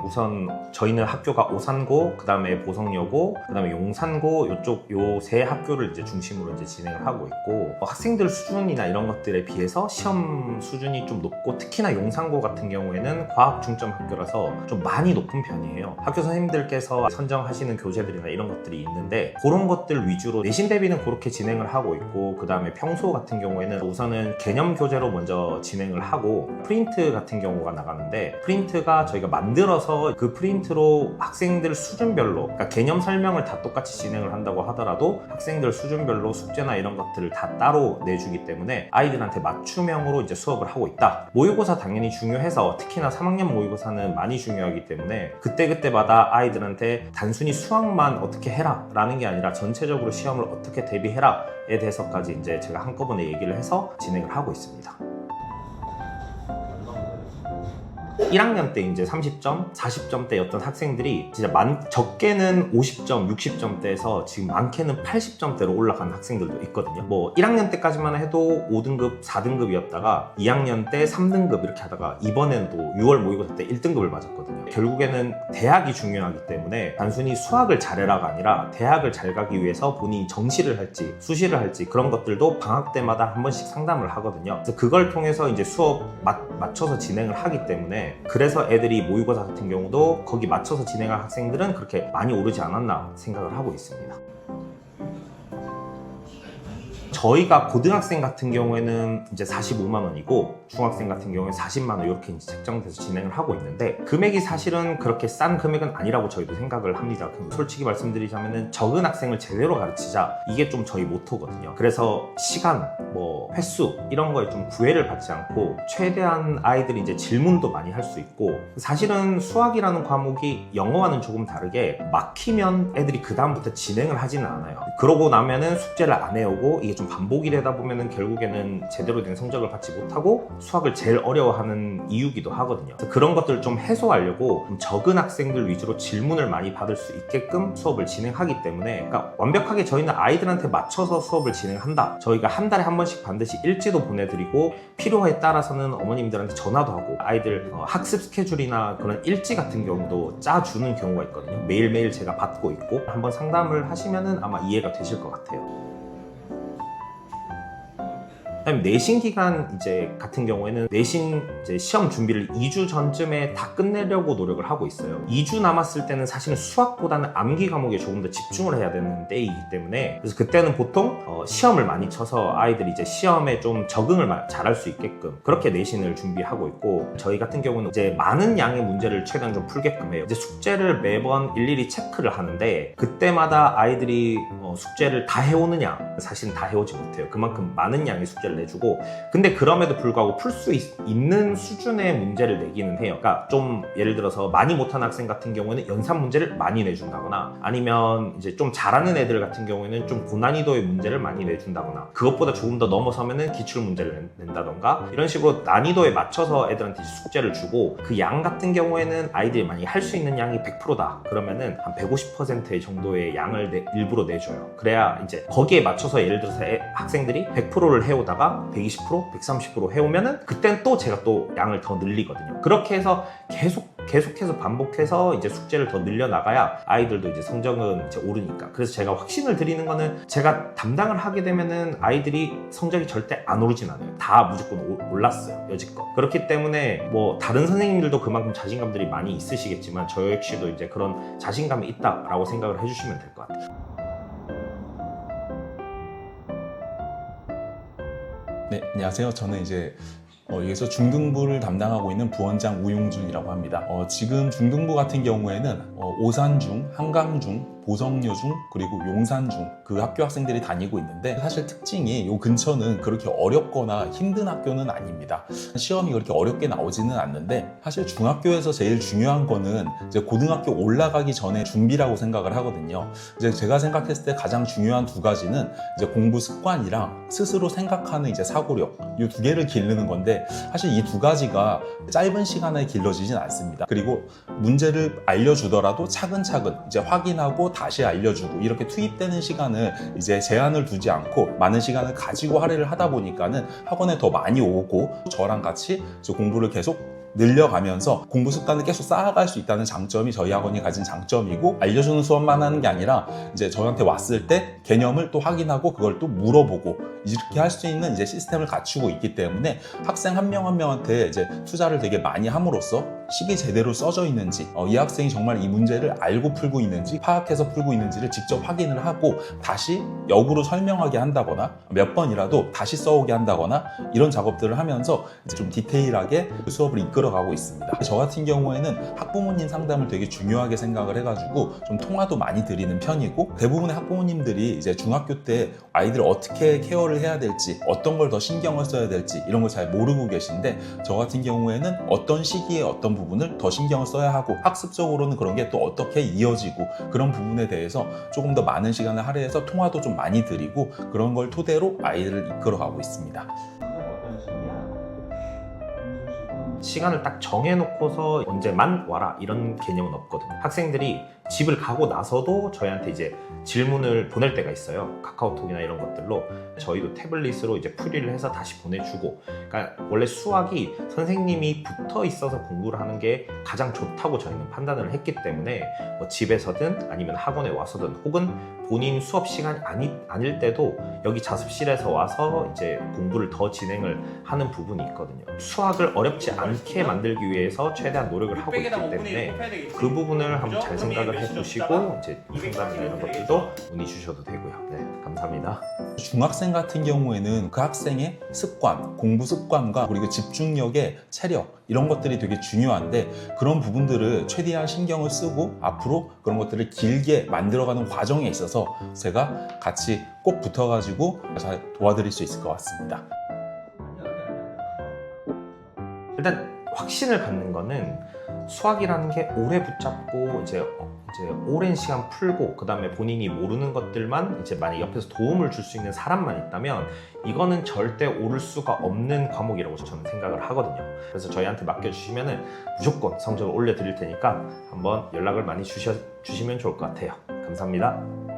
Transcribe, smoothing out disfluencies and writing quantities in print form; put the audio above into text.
우선 저희는 학교가 오산고, 그 다음에 보성여고, 그 다음에 용산고 요쪽 요 세 학교를 이제 중심으로 이제 진행을 하고 있고 학생들 수준이나 이런 것들에 비해서 시험 수준이 좀 높고 특히나 용산고 같은 경우에는 과학 중점 학교라서 좀 많이 높은 편이에요. 학교 선생님들께서 선정하시는 교재들이나 이런 것들이 있는데 그런 것들 위주로 내신 대비는 그렇게 진행을 하고 있고 그 다음에 평소 같은 경우에는 우선은 개념 교재로 먼저 진행을 하고 프린트 같은 경우가 나가는데 프린트가 저희가 만들어서 그 프린트로 학생들 수준별로 그러니까 개념 설명을 다 똑같이 진행을 한다고 하더라도 학생들 수준별로 숙제나 이런 것들을 다 따로 내주기 때문에 아이들한테 맞춤형으로 이제 수업을 하고 있다. 모의고사 당연히 중요해서 특히나 3학년 모의고사는 많이 중요하기 때문에 그때그때마다 아이들한테 단순히 수학만 어떻게 해라 라는 게 아니라 전체적으로 시험을 어떻게 대비해라 에 대해서까지 이제 제가 한꺼번에 얘기를 해서 진행을 하고 있습니다. 1학년 때 이제 30점, 40점대였던 학생들이 진짜 적게는 50점, 60점대에서 지금 많게는 80점대로 올라간 학생들도 있거든요. 뭐 1학년 때까지만 해도 5등급, 4등급이었다가 2학년 때 3등급 이렇게 하다가 이번에는 또 6월 모의고사 때 1등급을 맞았거든요. 결국에는 대학이 중요하기 때문에 단순히 수학을 잘해라가 아니라 대학을 잘 가기 위해서 본인이 정시를 할지 수시를 할지 그런 것들도 방학 때마다 한 번씩 상담을 하거든요. 그래서 그걸 통해서 이제 수업 맞춰서 진행을 하기 때문에 그래서 애들이 모의고사 같은 경우도 거기 맞춰서 진행할 학생들은 그렇게 많이 오르지 않았나 생각을 하고 있습니다. 저희가 고등학생 같은 경우에는 이제 45만 원이고 중학생 같은 경우에 40만 원 이렇게 이제 책정돼서 진행을 하고 있는데 금액이 사실은 그렇게 싼 금액은 아니라고 저희도 생각을 합니다. 솔직히 말씀드리자면은 적은 학생을 제대로 가르치자 이게 좀 저희 모토거든요. 그래서 시간, 뭐 횟수 이런 거에 좀 구애를 받지 않고 최대한 아이들이 이제 질문도 많이 할 수 있고 사실은 수학이라는 과목이 영어와는 조금 다르게 막히면 애들이 그 다음부터 진행을 하지는 않아요. 그러고 나면은 숙제를 안 해오고 이게 좀 반복이 되다 보면은 결국에는 제대로 된 성적을 받지 못하고 수학을 제일 어려워하는 이유기도 하거든요. 그래서 그런 것들을 좀 해소하려고 좀 적은 학생들 위주로 질문을 많이 받을 수 있게끔 수업을 진행하기 때문에 그러니까 완벽하게 저희는 아이들한테 맞춰서 수업을 진행한다. 저희가 한 달에 한 번씩 반드시 일지도 보내드리고 필요에 따라서는 어머님들한테 전화도 하고 아이들 학습 스케줄이나 그런 일지 같은 경우도 짜주는 경우가 있거든요. 매일매일 제가 받고 있고 한번 상담을 하시면은 아마 이해가 되실 것 같아요. 그다음에 내신 기간 이제 같은 경우에는 내신 이제 시험 준비를 2주 전쯤에 다 끝내려고 노력을 하고 있어요. 2주 남았을 때는 사실은 수학보다는 암기 과목에 조금 더 집중을 해야 되는 때이기 때문에 그래서 그때는 보통 시험을 많이 쳐서 아이들이 이제 시험에 좀 적응을 잘할 수 있게끔 그렇게 내신을 준비하고 있고 저희 같은 경우는 이제 많은 양의 문제를 최대한 좀 풀게끔 해요. 이제 숙제를 매번 일일이 체크를 하는데 그때마다 아이들이 숙제를 다 해오느냐 사실은 다 해오지 못해요. 그만큼 많은 양의 숙제를 내주고 근데 그럼에도 불구하고 풀 수 있는 수준의 문제를 내기는 해요. 그러니까 좀 예를 들어서 많이 못한 학생 같은 경우에는 연산 문제를 많이 내준다거나 아니면 이제 좀 잘하는 애들 같은 경우에는 좀 고난이도의 문제를 많이 내준다거나 그것보다 조금 더 넘어서면은 기출 문제를 낸다던가 이런 식으로 난이도에 맞춰서 애들한테 숙제를 주고 그 양 같은 경우에는 아이들이 만약에 할 수 있는 양이 100%다 그러면은 한 150% 정도의 양을 일부러 내줘요. 그래야 이제 거기에 맞춰서 예를 들어서 학생들이 100%를 해오다가 120%, 130% 해오면은 그때는 또 제가 또 양을 더 늘리거든요. 그렇게 해서 계속해서 반복해서 이제 숙제를 더 늘려나가야 아이들도 이제 성적은 이제 오르니까. 그래서 제가 확신을 드리는 거는 제가 담당을 하게 되면은 아이들이 성적이 절대 안 오르진 않아요. 다 무조건 올랐어요. 여지껏. 그렇기 때문에 뭐 다른 선생님들도 그만큼 자신감들이 많이 있으시겠지만 저 역시도 이제 그런 자신감이 있다라고 생각을 해주시면 될 것 같아요. 네, 안녕하세요. 저는 이제 여기서 중등부를 담당하고 있는 부원장 우용준이라고 합니다. 지금 중등부 같은 경우에는 오산중, 한강중, 보성여중, 그리고 용산중 그 학교 학생들이 다니고 있는데 사실 특징이 이 근처는 그렇게 어렵거나 힘든 학교는 아닙니다. 시험이 그렇게 어렵게 나오지는 않는데 사실 중학교에서 제일 중요한 거는 이제 고등학교 올라가기 전에 준비라고 생각을 하거든요. 이제 제가 생각했을 때 가장 중요한 두 가지는 이제 공부 습관이랑 스스로 생각하는 이제 사고력 이 두 개를 기르는 건데 사실 이 두 가지가 짧은 시간에 길러지진 않습니다. 그리고 문제를 알려주더라도 차근차근 이제 확인하고 다시 알려주고 이렇게 투입되는 시간을 이제 제한을 두지 않고 많은 시간을 가지고 할애를 하다 보니까는 학원에 더 많이 오고 저랑 같이 공부를 계속 늘려가면서 공부 습관을 계속 쌓아갈 수 있다는 장점이 저희 학원이 가진 장점이고, 알려주는 수업만 하는 게 아니라 이제 저한테 왔을 때 개념을 또 확인하고 그걸 또 물어보고 이렇게 할 수 있는 이제 시스템을 갖추고 있기 때문에 학생 한 명 한 명한테 이제 투자를 되게 많이 함으로써 식이 제대로 써져 있는지, 이 학생이 정말 이 문제를 알고 풀고 있는지, 파악해서 풀고 있는지를 직접 확인을 하고 다시 역으로 설명하게 한다거나 몇 번이라도 다시 써오게 한다거나 이런 작업들을 하면서 이제 좀 디테일하게 수업을 이끌어가고 있습니다. 저 같은 경우에는 학부모님 상담을 되게 중요하게 생각을 해가지고 좀 통화도 많이 드리는 편이고, 대부분의 학부모님들이 이제 중학교 때 아이들을 어떻게 케어를 해야 될지, 어떤 걸 더 신경을 써야 될지 이런 걸 잘 모르고 계신데, 저 같은 경우에는 어떤 시기에 어떤 부분을 더 신경을 써야 하고 학습적으로는 그런 게 또 어떻게 이어지고 그런 부분에 대해서 조금 더 많은 시간을 할애해서 통화도 좀 많이 드리고 그런 걸 토대로 아이들을 이끌어가고 있습니다. 시간을 딱 정해놓고서 언제만 와라 이런 개념은 없거든요. 학생들이 집을 가고 나서도 저희한테 이제 질문을 보낼 때가 있어요. 카카오톡이나 이런 것들로 저희도 태블릿으로 이제 풀이를 해서 다시 보내주고, 그러니까 원래 수학이 선생님이 붙어 있어서 공부를 하는 게 가장 좋다고 저희는 판단을 했기 때문에 뭐 집에서든 아니면 학원에 와서든 혹은 본인 수업 시간이 아닐 때도 여기 자습실에서 와서 이제 공부를 더 진행을 하는 부분이 있거든요. 수학을 어렵지 않게 만들기 위해서 최대한 노력을 하고 있기 때문에 그 부분을 한번 잘 생각을 해보시고 이제 상담이나 이런 것들도 문의 주셔도 되고요. 네, 감사합니다. 중학생 같은 경우에는 그 학생의 습관, 공부 습관과 그리고 집중력의 체력 이런 것들이 되게 중요한데, 그런 부분들을 최대한 신경을 쓰고 앞으로 그런 것들을 길게 만들어가는 과정에 있어서 제가 같이 꼭 붙어가지고 잘 도와드릴 수 있을 것 같습니다. 일단 확신을 갖는 거는 수학이라는 게 오래 붙잡고 이제 오랜 시간 풀고 그 다음에 본인이 모르는 것들만 이제 만약 옆에서 도움을 줄 수 있는 사람만 있다면 이거는 절대 오를 수가 없는 과목이라고 저는 생각을 하거든요. 그래서 저희한테 맡겨주시면은 무조건 성적을 올려드릴 테니까 한번 연락을 많이 주시면 좋을 것 같아요. 감사합니다.